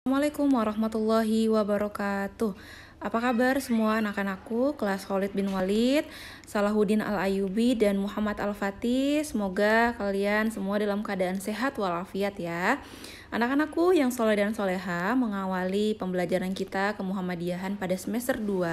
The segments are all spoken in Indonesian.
Assalamualaikum warahmatullahi wabarakatuh. Apa kabar semua anak-anakku kelas Khalid bin Walid, Salahuddin Al-Ayyubi, dan Muhammad Al-Fatih? Semoga kalian semua dalam keadaan sehat walafiat ya. Anak-anakku yang soleh dan soleha, mengawali pembelajaran kita ke Muhammadiyahan pada semester 2.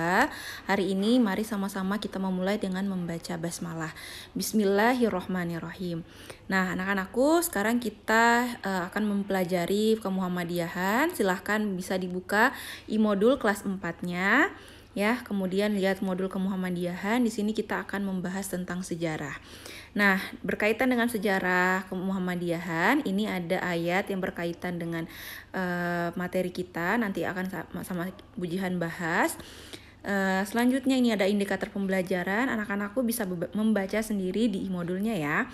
Hari ini mari sama-sama kita memulai dengan membaca basmalah. Bismillahirrohmanirrohim. Nah, anak-anakku, sekarang kita akan mempelajari ke Muhammadiyahan. Silahkan bisa dibuka e-modul kelas 4-nya. Ya, kemudian lihat modul kemuhammadiyahan. Di sini kita akan membahas tentang sejarah. Nah, berkaitan dengan sejarah kemuhammadiyahan, ini ada ayat yang berkaitan dengan materi kita. Nanti akan sama Bu Jihan bahas. Selanjutnya ini ada indikator pembelajaran. Anak-anakku bisa membaca sendiri di e-modulnya ya.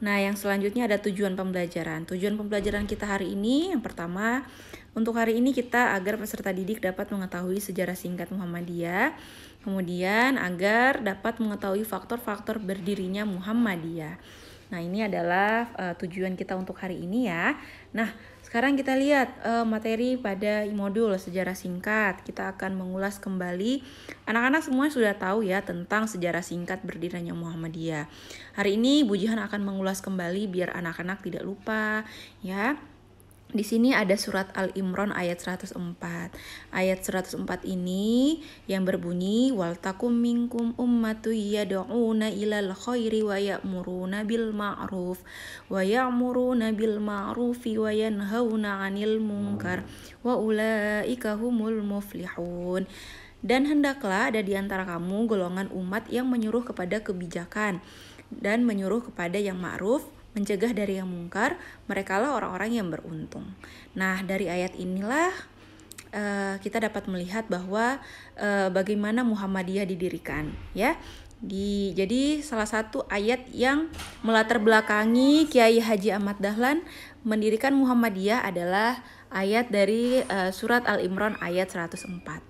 Nah, yang selanjutnya ada tujuan pembelajaran. Tujuan pembelajaran kita hari ini, yang pertama, untuk hari ini kita agar peserta didik dapat mengetahui sejarah singkat Muhammadiyah, kemudian agar dapat mengetahui faktor-faktor berdirinya Muhammadiyah. Nah, ini adalah tujuan kita untuk hari ini ya. Nah, sekarang kita lihat materi pada modul sejarah singkat. Kita akan mengulas kembali. Anak-anak semua sudah tahu ya tentang sejarah singkat berdirinya Muhammadiyah. Hari ini Bu Jihan akan mengulas kembali biar anak-anak tidak lupa ya. Di sini ada surat Al-Imran ayat 104. Ayat 104 ini yang berbunyi waltakum minkum ummatu yad'una ilal khairi wa ya'muruna bil ma'ruf wa ya'muruna bil ma'rufi wa yanhauna 'anil munkar wa ulaika humul muflihun. Dan hendaklah ada di antara kamu golongan umat yang menyuruh kepada kebijakan dan menyuruh kepada yang ma'ruf, mencegah dari yang mungkar, merekalah orang-orang yang beruntung. Nah, dari ayat inilah kita dapat melihat bahwa bagaimana Muhammadiyah didirikan ya. Jadi salah satu ayat yang melatar belakangi Kiai Haji Ahmad Dahlan mendirikan Muhammadiyah adalah ayat dari surat Al-Imran ayat 104.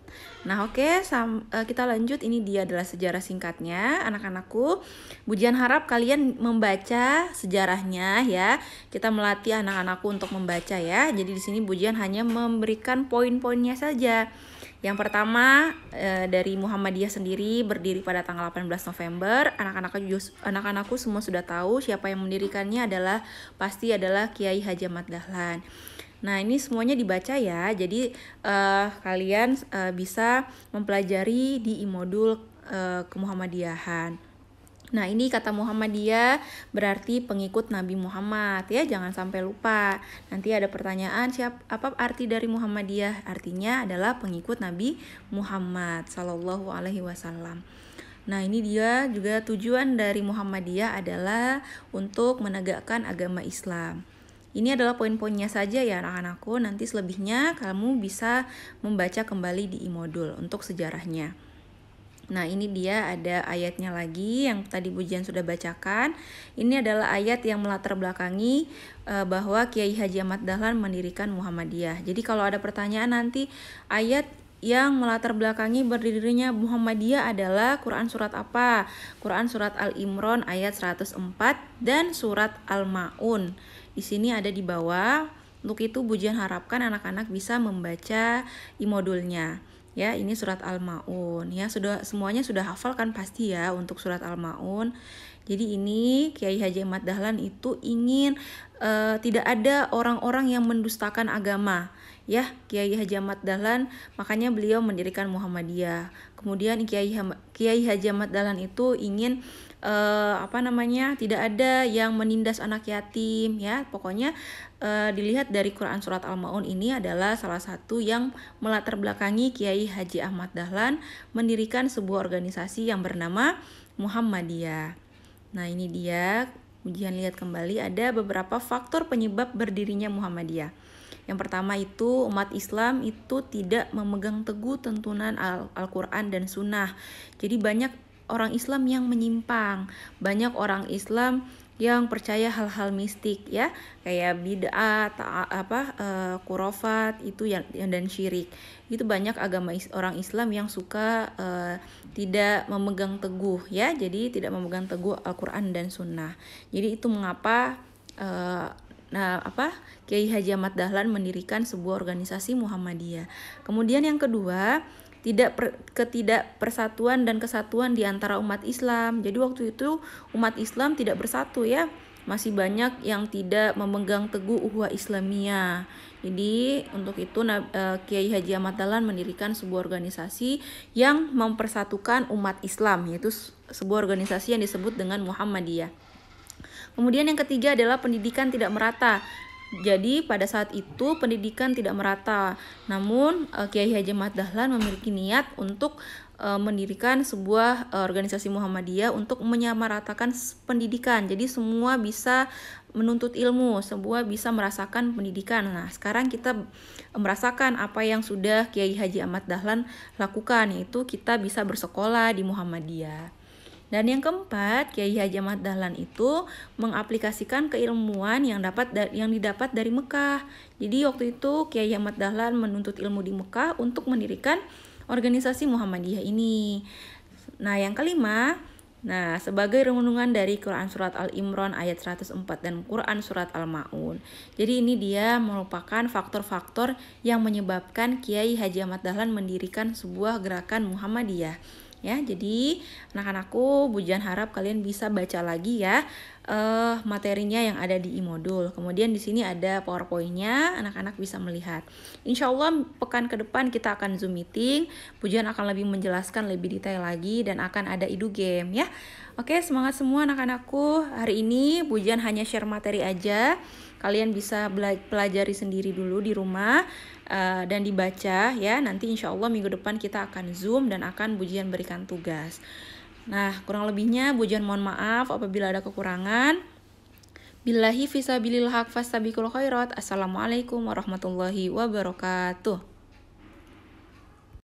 Nah, oke, kita lanjut. Ini dia adalah sejarah singkatnya, anak-anakku. Bu Jihan harap kalian membaca sejarahnya ya. Kita melatih anak-anakku untuk membaca ya. Jadi di sini Bu Jihan hanya memberikan poin-poinnya saja. Yang pertama dari Muhammadiyah sendiri berdiri pada tanggal 18 November. Anak-anakku semua sudah tahu siapa yang mendirikannya pasti adalah Kiai Haji Ahmad Dahlan. Nah, ini semuanya dibaca ya. Jadi kalian bisa mempelajari di e-modul kemuhammadiyahan. Nah, ini kata Muhammadiyah berarti pengikut Nabi Muhammad ya, jangan sampai lupa. Nanti ada pertanyaan apa arti dari Muhammadiyah? Artinya adalah pengikut Nabi Muhammad sallallahu alaihi wasallam. Nah, ini dia juga tujuan dari Muhammadiyah adalah untuk menegakkan agama Islam. Ini adalah poin-poinnya saja ya anak-anakku. Nanti selebihnya kamu bisa membaca kembali di e-modul untuk sejarahnya. Nah, ini dia ada ayatnya lagi yang tadi Bu Jihan sudah bacakan. Ini adalah ayat yang melatar belakangi bahwa Kiai Haji Ahmad Dahlan mendirikan Muhammadiyah. Jadi kalau ada pertanyaan nanti ayat yang melatar belakangi berdirinya Muhammadiyah adalah Quran surat apa? Quran surat Al-Imran ayat 104 dan surat Al-Ma'un. Di sini ada di bawah. Untuk itu Bu Jihan harapkan anak-anak bisa membaca e-modulnya. Ya, ini surat Al-Ma'un. Ya, semuanya sudah hafal kan pasti ya untuk surat Al-Ma'un. Jadi ini Kiai Haji Ahmad Dahlan itu ingin tidak ada orang-orang yang mendustakan agama. Ya, Kiai Haji Ahmad Dahlan, makanya beliau mendirikan Muhammadiyah. Kemudian Kiai Haji Ahmad Dahlan itu ingin tidak ada yang menindas anak yatim ya. Pokoknya dilihat dari Quran surat Al-Ma'un ini adalah salah satu yang melatar belakangi Kiai Haji Ahmad Dahlan mendirikan sebuah organisasi yang bernama Muhammadiyah. Nah, ini dia. Ujian lihat kembali ada beberapa faktor penyebab berdirinya Muhammadiyah. Yang pertama itu umat Islam itu tidak memegang teguh tuntunan Al-Quran dan Sunnah. Jadi banyak orang Islam yang menyimpang, banyak orang Islam yang percaya hal-hal mistik ya, kayak bid'ah, khurafat itu yang dan syirik. Itu banyak orang Islam yang suka tidak memegang teguh ya, jadi tidak memegang teguh Al-Quran dan Sunnah. Jadi itu mengapa Kiai Haji Ahmad Dahlan mendirikan sebuah organisasi Muhammadiyah. Kemudian yang kedua, ketidakpersatuan dan kesatuan di antara umat Islam. Jadi waktu itu umat Islam tidak bersatu ya. Masih banyak yang tidak memegang teguh ukhuwah Islamiyah. Jadi untuk itu Kiai Haji Ahmad Dahlan mendirikan sebuah organisasi yang mempersatukan umat Islam, yaitu sebuah organisasi yang disebut dengan Muhammadiyah. Kemudian yang ketiga adalah pendidikan tidak merata. Jadi pada saat itu pendidikan tidak merata. Namun Kiai Haji Ahmad Dahlan memiliki niat untuk mendirikan sebuah organisasi Muhammadiyah untuk menyamaratakan pendidikan. Jadi semua bisa menuntut ilmu, semua bisa merasakan pendidikan. Nah, sekarang kita merasakan apa yang sudah Kiai Haji Ahmad Dahlan lakukan, yaitu kita bisa bersekolah di Muhammadiyah. Dan yang keempat, Kiai Haji Ahmad Dahlan itu mengaplikasikan keilmuan yang didapat dari Mekah. Jadi waktu itu Kiai Ahmad Dahlan menuntut ilmu di Mekah untuk mendirikan organisasi Muhammadiyah ini. Nah, yang kelima, sebagai renungan dari Quran Surat Al-Imran ayat 104 dan Quran Surat Al-Ma'un. Jadi ini dia merupakan faktor-faktor yang menyebabkan Kiai Haji Ahmad Dahlan mendirikan sebuah gerakan Muhammadiyah. Ya, jadi anak-anakku, Bujan harap kalian bisa baca lagi ya materinya yang ada di e-modul. Kemudian di sini ada PowerPoint-nya, anak-anak bisa melihat. Insya Allah pekan ke depan kita akan Zoom meeting. Bujan akan lebih menjelaskan lebih detail lagi dan akan ada idu game ya. Oke, semangat semua anak-anakku. Hari ini Bujan hanya share materi aja. Kalian bisa pelajari sendiri dulu di rumah dan dibaca ya. Nanti insya Allah minggu depan kita akan Zoom dan akan Bujian berikan tugas. Nah, kurang lebihnya Bujian mohon maaf apabila ada kekurangan. Billahi fisabilil haq fastabiqul khairat. Assalamualaikum warahmatullahi wabarakatuh.